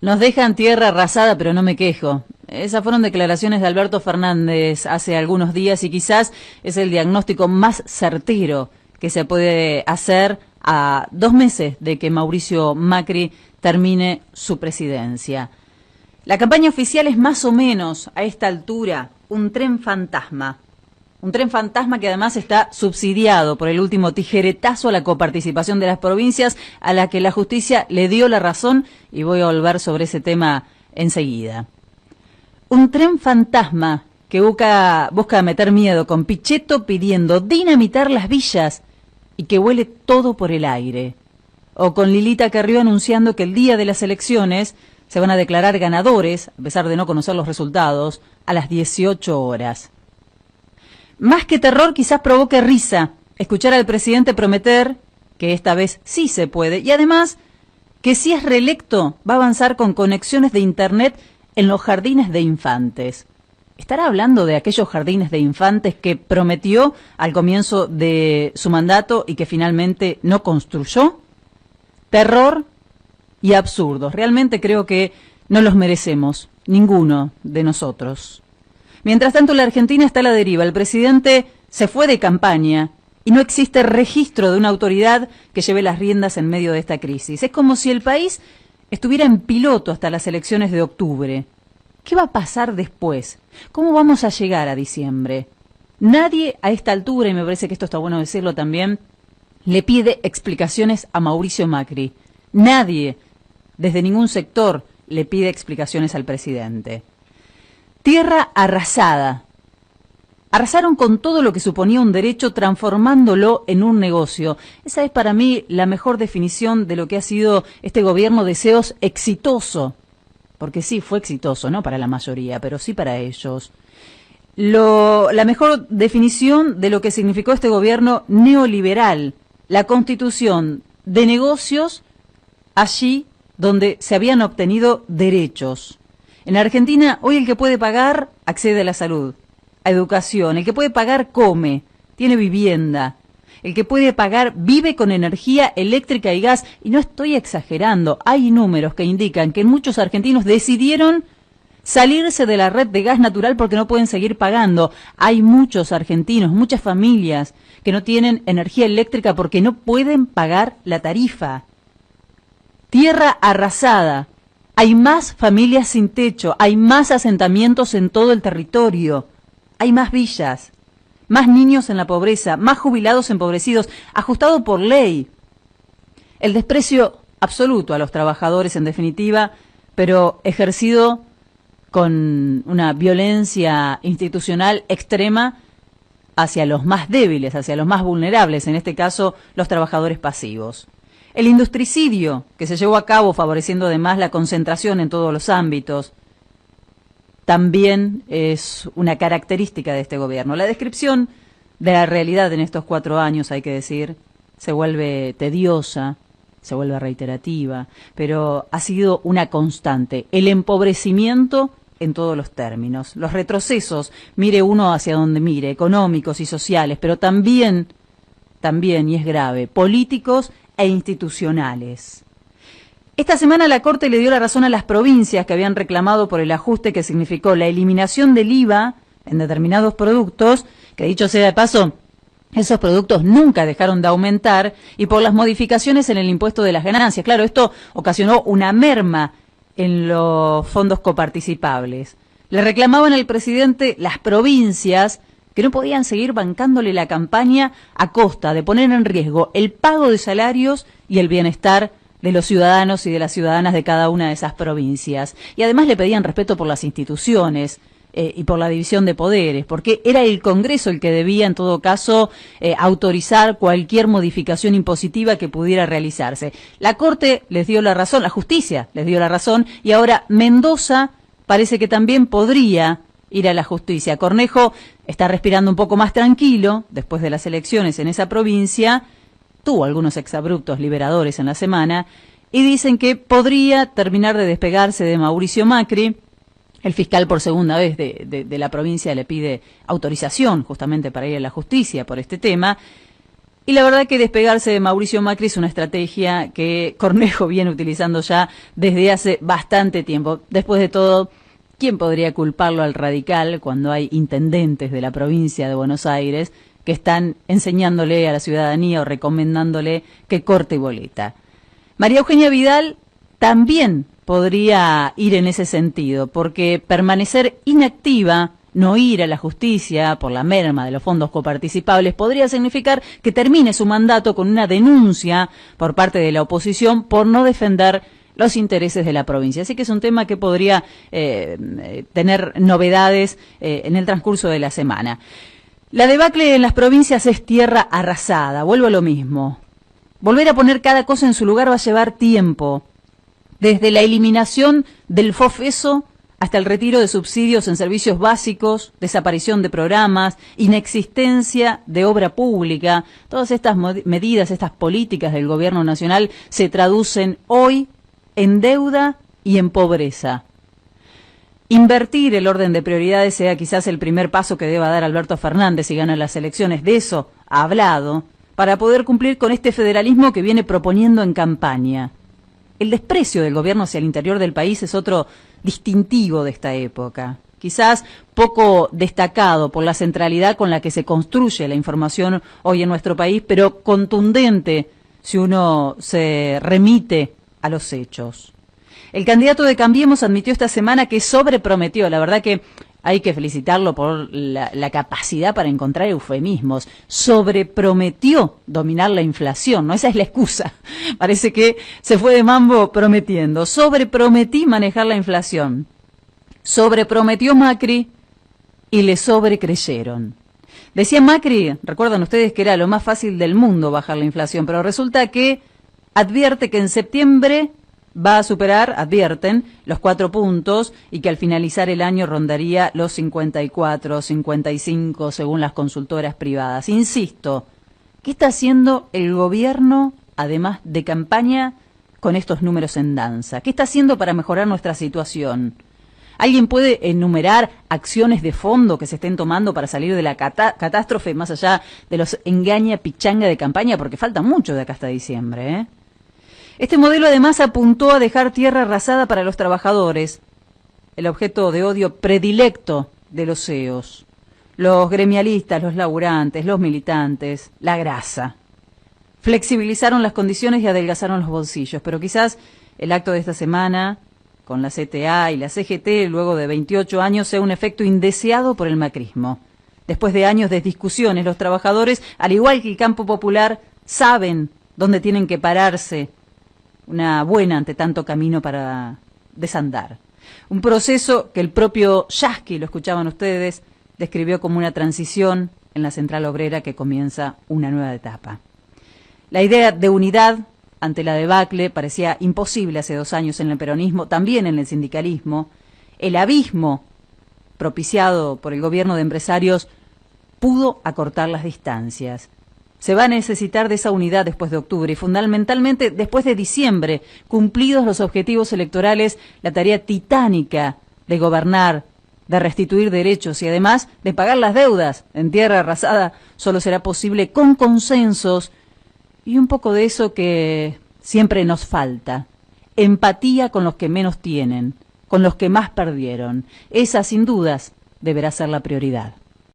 Nos dejan tierra arrasada, pero no me quejo. Esas fueron declaraciones de Alberto Fernández hace algunos días y quizás es el diagnóstico más certero que se puede hacer a 2 meses de que Mauricio Macri termine su presidencia. La campaña oficial es más o menos, a esta altura, un tren fantasma. Un tren fantasma que además está subsidiado por el último tijeretazo a la coparticipación de las provincias, a la que la justicia le dio la razón, y voy a volver sobre ese tema enseguida. Un tren fantasma que busca meter miedo, con Pichetto pidiendo dinamitar las villas y que huele todo por el aire. O con Lilita Carrió anunciando que el día de las elecciones se van a declarar ganadores, a pesar de no conocer los resultados, a las 18 horas. Más que terror, quizás provoque risa escuchar al presidente prometer que esta vez sí se puede y además que si es reelecto va a avanzar con conexiones de internet en los jardines de infantes. ¿Estará hablando de aquellos jardines de infantes que prometió al comienzo de su mandato y que finalmente no construyó? Terror y absurdos. Realmente creo que no los merecemos, ninguno de nosotros. Mientras tanto, la Argentina está a la deriva. El presidente se fue de campaña y no existe registro de una autoridad que lleve las riendas en medio de esta crisis. Es como si el país estuviera en piloto hasta las elecciones de octubre. ¿Qué va a pasar después? ¿Cómo vamos a llegar a diciembre? Nadie a esta altura, y me parece que esto está bueno decirlo también, le pide explicaciones a Mauricio Macri. Nadie, desde ningún sector, le pide explicaciones al presidente. Tierra arrasada. Arrasaron con todo lo que suponía un derecho, transformándolo en un negocio. Esa es para mí la mejor definición de lo que ha sido este gobierno de SEOs exitoso. Porque sí, fue exitoso, no para la mayoría, pero sí para ellos. La mejor definición de lo que significó este gobierno neoliberal, la constitución de negocios allí donde se habían obtenido derechos. En Argentina, hoy el que puede pagar accede a la salud, a educación. El que puede pagar come, tiene vivienda. El que puede pagar vive con energía eléctrica y gas. Y no estoy exagerando, hay números que indican que muchos argentinos decidieron salirse de la red de gas natural porque no pueden seguir pagando. Hay muchos argentinos, muchas familias que no tienen energía eléctrica porque no pueden pagar la tarifa. Tierra arrasada. Hay más familias sin techo, hay más asentamientos en todo el territorio, hay más villas, más niños en la pobreza, más jubilados empobrecidos, ajustado por ley. El desprecio absoluto a los trabajadores, en definitiva, pero ejercido con una violencia institucional extrema hacia los más débiles, hacia los más vulnerables, en este caso los trabajadores pasivos. El industricidio que se llevó a cabo favoreciendo además la concentración en todos los ámbitos también es una característica de este gobierno. La descripción de la realidad en estos 4 años, hay que decir, se vuelve tediosa, se vuelve reiterativa, pero ha sido una constante. El empobrecimiento en todos los términos, los retrocesos, mire uno hacia donde mire, económicos y sociales, pero también, y es grave, políticos e institucionales. Esta semana la Corte le dio la razón a las provincias que habían reclamado por el ajuste que significó la eliminación del IVA en determinados productos, que dicho sea de paso, esos productos nunca dejaron de aumentar, y por las modificaciones en el impuesto de las ganancias. Claro, esto ocasionó una merma en los fondos coparticipables. Le reclamaban al presidente las provincias que no podían seguir bancándole la campaña a costa de poner en riesgo el pago de salarios y el bienestar de los ciudadanos y de las ciudadanas de cada una de esas provincias. Y además le pedían respeto por las instituciones y por la división de poderes, porque era el Congreso el que debía, en todo caso, autorizar cualquier modificación impositiva que pudiera realizarse. La Corte les dio la razón, la justicia les dio la razón, y ahora Mendoza parece que también podría ir a la justicia. Cornejo está respirando un poco más tranquilo después de las elecciones en esa provincia, tuvo algunos exabruptos liberadores en la semana, y dicen que podría terminar de despegarse de Mauricio Macri. El fiscal por segunda vez de la provincia le pide autorización justamente para ir a la justicia por este tema. Y la verdad que despegarse de Mauricio Macri es una estrategia que Cornejo viene utilizando ya desde hace bastante tiempo. Después de todo, ¿quién podría culparlo al radical cuando hay intendentes de la provincia de Buenos Aires que están enseñándole a la ciudadanía o recomendándole que corte boleta? María Eugenia Vidal también podría ir en ese sentido, porque permanecer inactiva, no ir a la justicia por la merma de los fondos coparticipables, podría significar que termine su mandato con una denuncia por parte de la oposición por no defender los intereses de la provincia. Así que es un tema que podría tener novedades en el transcurso de la semana. La debacle en las provincias es tierra arrasada, vuelvo a lo mismo. Volver a poner cada cosa en su lugar va a llevar tiempo, desde la eliminación del FOFESO hasta el retiro de subsidios en servicios básicos, desaparición de programas, inexistencia de obra pública. Todas estas medidas, estas políticas del gobierno nacional se traducen hoy en deuda y en pobreza. Invertir el orden de prioridades sea quizás el primer paso que deba dar Alberto Fernández si gana las elecciones. De eso ha hablado, para poder cumplir con este federalismo que viene proponiendo en campaña. El desprecio del gobierno hacia el interior del país es otro distintivo de esta época, quizás poco destacado por la centralidad con la que se construye la información hoy en nuestro país, pero contundente si uno se remite a los hechos. El candidato de Cambiemos admitió esta semana que sobreprometió, la verdad que hay que felicitarlo por la capacidad para encontrar eufemismos. Sobreprometió dominar la inflación, ¿no? Esa es la excusa. Parece que se fue de mambo prometiendo. Sobreprometí manejar la inflación. Sobreprometió Macri y le sobrecreyeron. Decía Macri, recuerdan ustedes que era lo más fácil del mundo bajar la inflación, pero resulta que advierte que en septiembre va a superar, advierten, los 4 puntos y que al finalizar el año rondaría los 54, 55 según las consultoras privadas. Insisto, ¿qué está haciendo el gobierno, además de campaña, con estos números en danza? ¿Qué está haciendo para mejorar nuestra situación? ¿Alguien puede enumerar acciones de fondo que se estén tomando para salir de la catástrofe más allá de los engaña pichanga de campaña? Porque falta mucho de acá hasta diciembre, ¿eh? Este modelo además apuntó a dejar tierra arrasada para los trabajadores, el objeto de odio predilecto de los CEOs, los gremialistas, los laburantes, los militantes, la grasa. Flexibilizaron las condiciones y adelgazaron los bolsillos, pero quizás el acto de esta semana, con la CTA y la CGT, luego de 28 años, sea un efecto indeseado por el macrismo. Después de años de discusiones, los trabajadores, al igual que el campo popular, saben dónde tienen que pararse. Una buena ante tanto camino para desandar. Un proceso que el propio Yasky, lo escuchaban ustedes, describió como una transición en la central obrera que comienza una nueva etapa. La idea de unidad ante la debacle parecía imposible hace 2 años en el peronismo, también en el sindicalismo. El abismo propiciado por el gobierno de empresarios pudo acortar las distancias. Se va a necesitar de esa unidad después de octubre y fundamentalmente después de diciembre, cumplidos los objetivos electorales, la tarea titánica de gobernar, de restituir derechos y además de pagar las deudas en tierra arrasada, solo será posible con consensos y un poco de eso que siempre nos falta, empatía con los que menos tienen, con los que más perdieron. Esa sin dudas deberá ser la prioridad.